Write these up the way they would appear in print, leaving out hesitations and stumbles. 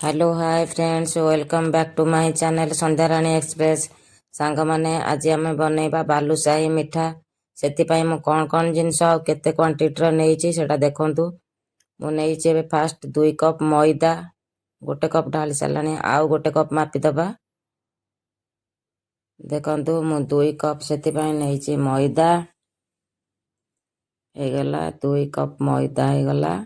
Hello hi friends, welcome back to my channel Sandhyarani Express. सांग माने आज आम बनैबा बालुशाही मिठा। सेतिपाई मु कौन कौन जिनस आ केते क्वांटिटीर नेइछि सेटा देखंतु। मु नेइछि एबे फास्ट 2 कप मैदा, 1 कप ढाली सालानी, आउ 1 कप मापी दबा। देखंतु मु 2 कप सेतिपाई नेइछि मैदा। हे गला 2 कप मैदा हे गला।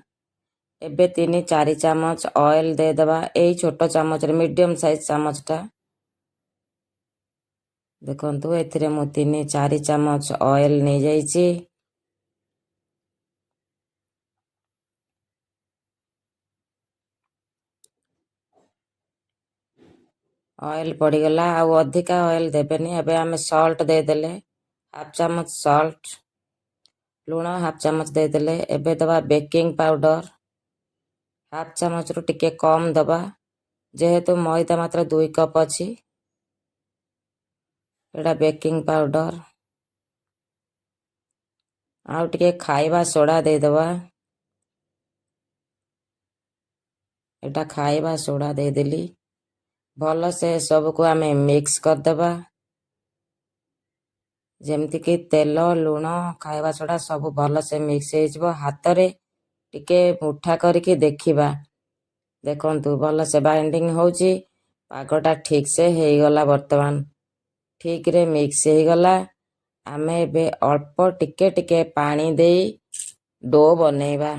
एबे 3-4 चामच ऑयल दे दबा। एई छोटो चामच रे मीडियम साइज चामच टा देखंतु एथिरे मु 3-4 चामच ऑयल नै जाईछि। ऑयल पड़ी गला। आ अधिका ऑयल देबेनी। एबे हमें सॉल्ट दे देले, हाफ चामच सॉल्ट, लूण हाफ चामच दे देले। एबे दबा बेकिंग पाउडर हाफ चामच रु टिके कम दबा, जेहेतु मैदा मात्र 2 कप अछि। एडा बेकिंग पाउडर आउ टिके खाइबा सोडा दे दबा। एटा खाइबा सोडा दे देली। भल से सब को हमें मिक्स कर दबा, जेमति कि तेल, लूण, खाइबा सोडा सब भल से मिक्स हे जबो। हाथ रे टिके मुठा करके देखिबा। देखंतु भल से बाइंडिंग होउची। पागटा ठीक से हे गला। वर्तमान ठीक रे मिक्स हे गला। आमे एबे अल्प टिके टिके पानी देई डो बनेइबा।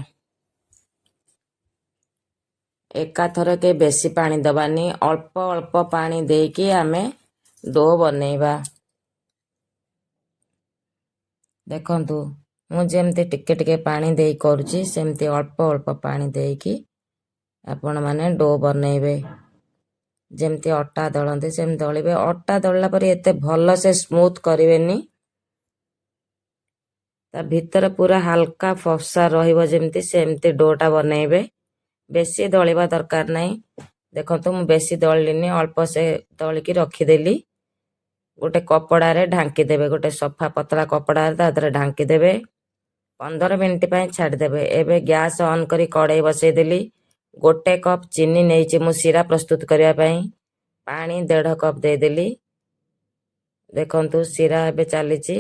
एका थर के बेसी पानी दबानी, अल्प अल्प पानी देकी आमे डो बनेइबा। देखंतु मु जेमते टिके टिके पानी देई करूची, सेमते अल्प अल्प पानी देकी आपण माने डो बनेइबे। जेमते अट्टा दळंते सेम दळिबे। अट्टा दळला परे एते भल से स्मूथ करिवेनी। ता भीतर पूरा हल्का फफसा रहिबो, जेमते सेमते डोटा बनेइबे। बेसी दळिबा दरकार नै। देखंतु मु बेसी दळलिनी, अल्प से दळिकी रखी देली। गोटे कपड़ा रे ढांकी देबे। गोटे सफा पतला कपड़ा रे तादरे ढांकी देबे। 15 मिनिट पय छाड़ देबे। एबे गैस ऑन करी कढ़ाई बसै देली। 1 कप चीनी नेइछि मु सीरा प्रस्तुत करिया पय। पानी 1.5 कप दे देली। देखंतु सीरा एबे चालिछि।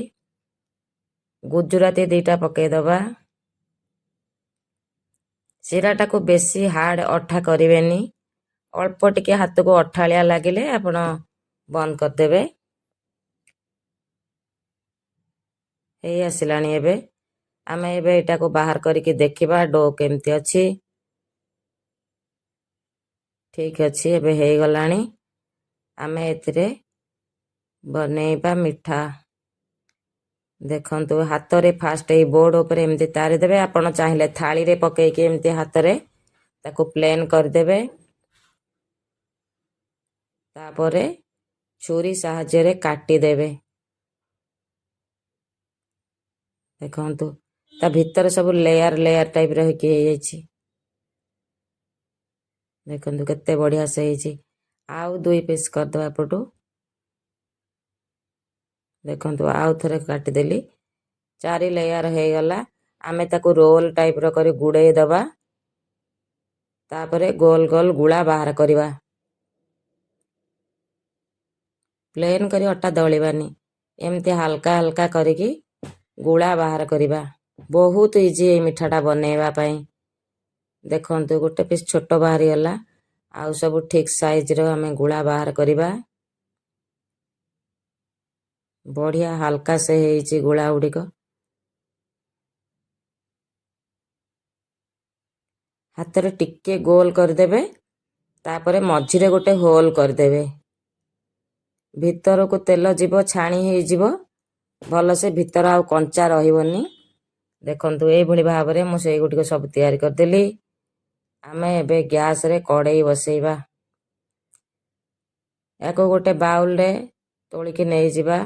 गुजराती 2टा पकै दबा। सीराटा को बेसी हार्ड अठा करिवेनी। अल्प टिके हाथ को अठालिया लागिले आपण बंद कर देबे। हे आसिलानी एबे। आमे एबे एटा को बाहर करके देखिबा डो केमती अछि। ठीक अछि, एबे हे गलानी। आमे एथिरे बनेइबा मिठा। देखंतु हाथ रे फास्ट ए बोर्ड ऊपर एमती तारी देबे। आपण चाहिले थाली रे पकै के एमती हाथ रे ताको प्लेन कर देबे। तापरे छुरी साहाय्य रे काटी देबे। देखंतु ता भीतर सब लेयर लेयर टाइप रह के हे जाईछि। देखंतु केते बढ़िया से हेछि। आउ 2 पीस कर दबा पटू। देखंतु आउ थरे काटी देली। 4 लेयर हे गला। आमे ताको रोल टाइप रो करी गुड़े दबा। तापरे गोल गोल गुळा बाहर करिबा। प्लेन करी अट्टा दळिबानी। एमती हल्का हल्का करिकी गुळा बाहर करिबा। बहुत इजी ए मिठाटा बनेइबा पय। देखंतु गोटे पीस छोटो बाहरी गला। आउ सब ठीक साइज रो हमें गुळा बाहर करिबा। बढ़िया हल्का से हेछि गुळा उडिको। हाथ रे टिके गोल कर देबे। तापरे मझी रे गोटे होल कर देबे। भीतर को तेल जीवो, छाणी हे जीवो। भल से भीतर आउ कंचा रहिबोनी। देखंतु ए भली भाबरे मु सेई गुटी को सब तैयारी कर देली। आमे एबे गैस रे कढ़ाई बसैबा। एको गोटे बाउल रे तोली के नै जिबा।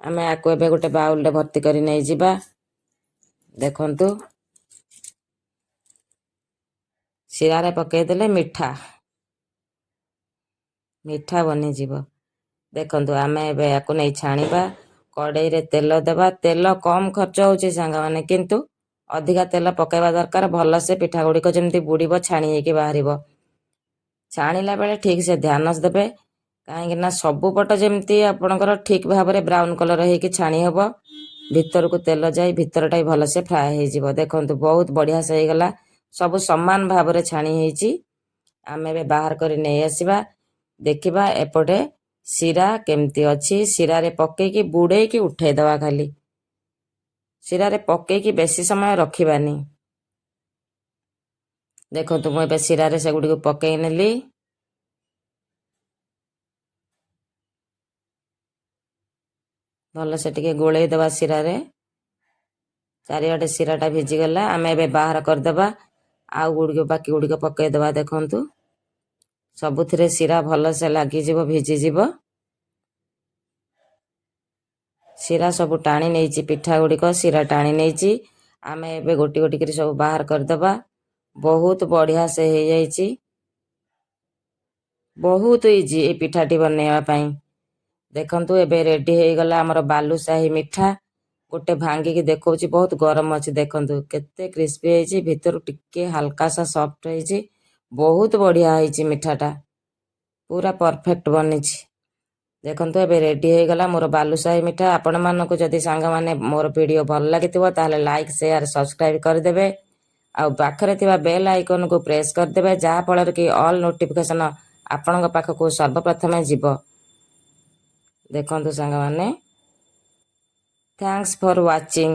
आमे आको एबे गोटे बाउल रे भर्ती करी नै जिबा। देखंतु सीरा रे पकै देले मिठा मिठा बनी जीवो। देखंतु आमे एबे आको नै छाणीबा। कढ़ाई रे तेल देबा। तेल कम खर्च होउची सांगा माने, किंतु अधिका तेल पकाइबा दरकार। भल से पिठा गुडी को जेमती बुडीबो, छाणी हेकी बाहरिबो। ଛାଣିଲା ବେଳେ ଠିକ୍ ସେ ଧ୍ୟାନ ଦେବେ, କାହିଁକି ନା ସବୁ ପଟ ଯେମିତି ଆପଣଙ୍କର ଠିକ୍ ଭାବରେ ବ୍ରାଉନ୍ କଲର୍ ହେଇକି ଛାଣି ହେବ, ଭିତରକୁ ତେଲ ଯାଇ ଭିତରଟା ବି ଭଲସେ ଫ୍ରାଏ ହେଇଯିବ। ଦେଖନ୍ତୁ ବହୁତ ବଢ଼ିଆ ସେ ହେଇଗଲା, ସବୁ ସମାନ ଭାବରେ ଛାଣି ହେଇଛି। ଆମେ ଏବେ ବାହାର କରି ନେଇ ଆସିବା, ଦେଖିବା ଏପଟେ ଶିରା କେମିତି ଅଛି। ଶିରାରେ ପକେଇକି ବୁଡ଼େଇକି ଉଠେଇଦେବା, ଖାଲି ଶିରାରେ ପକେଇକି ବେଶୀ ସମୟ ରଖିବାନି। ଦେଖନ୍ତୁ ମୁଁ ଏବେ ଶିରାରେ ସେଗୁଡ଼ିକୁ ପକେଇ ନେଲି। ଭଲସେ ଟିକେ ଗୋଳେଇ ଦେବା ଶିରାରେ, ଚାରିଆଡ଼େ ଶିରାଟା ଭିଜିଗଲା। ଆମେ ଏବେ ବାହାର କରିଦେବା, ଆଉ ବାକି ଗୁଡ଼ିକ ପକେଇଦେବା। ଦେଖନ୍ତୁ ସବୁଥିରେ ଶିରା ଭଲସେ ଲାଗିଯିବ, ଭିଜିଯିବ। ଶିରା ସବୁ ଟାଣି ନେଇଛି, ପିଠା ଗୁଡ଼ିକ ଶିରା ଟାଣି ନେଇଛି। ଆମେ ଏବେ ଗୋଟି ଗୋଟି କରି ସବୁ ବାହାର କରିଦେବା। ବହୁତ ବଢ଼ିଆ ସେ ହେଇଯାଇଛି, ବହୁତ ଇଜି এই ପିଠାଟି ବନେଇବା ପାଇଁ। ଦେଖନ୍ତୁ ଏବେ ରେଡ଼ି ହେଇଗଲା ଆମର ବାଲୁଶାହୀ ମିଠା। ଗୋଟେ ଭାଙ୍ଗିକି ଦେଖଉଛି, ବହୁତ ଗରମ ଅଛି। ଦେଖନ୍ତୁ କେତେ କ୍ରିସ୍ପି ହେଇଛି, ଭିତରୁ ଟିକେ ହାଲକା ସା ସଫ୍ଟ ହେଇଛି। ବହୁତ ବଢ଼ିଆ ହେଇଛି ମିଠାଟା, ପୁରା ପରଫେକ୍ଟ ବନିଛି। ଦେଖନ୍ତୁ ଏବେ ରେଡ଼ି ହେଇଗଲା ମୋର ବାଲୁଶାହୀ ମିଠା। ଆପଣମାନଙ୍କୁ ଯଦି ସାଙ୍ଗମାନେ ମୋର ଭିଡ଼ିଓ ଭଲ ଲାଗିଥିବ ତାହେଲେ ଲାଇକ୍, ସେୟାର, ସବସ୍କ୍ରାଇବ୍ କରିଦେବେ। ଆଉ ପାଖରେ ଥିବା ବେଲ୍ ଆଇକନ୍କୁ ପ୍ରେସ୍ କରିଦେବେ, ଯାହାଫଳରେ କି ଅଲ୍ ନୋଟିଫିକେସନ୍ ଆପଣଙ୍କ ପାଖକୁ ସର୍ବପ୍ରଥମେ ଯିବ। ଦେଖନ୍ତୁ ସାଙ୍ଗମାନେ, ଥ୍ୟାଙ୍କସ୍ ଫର୍ ୱାଚିଂ।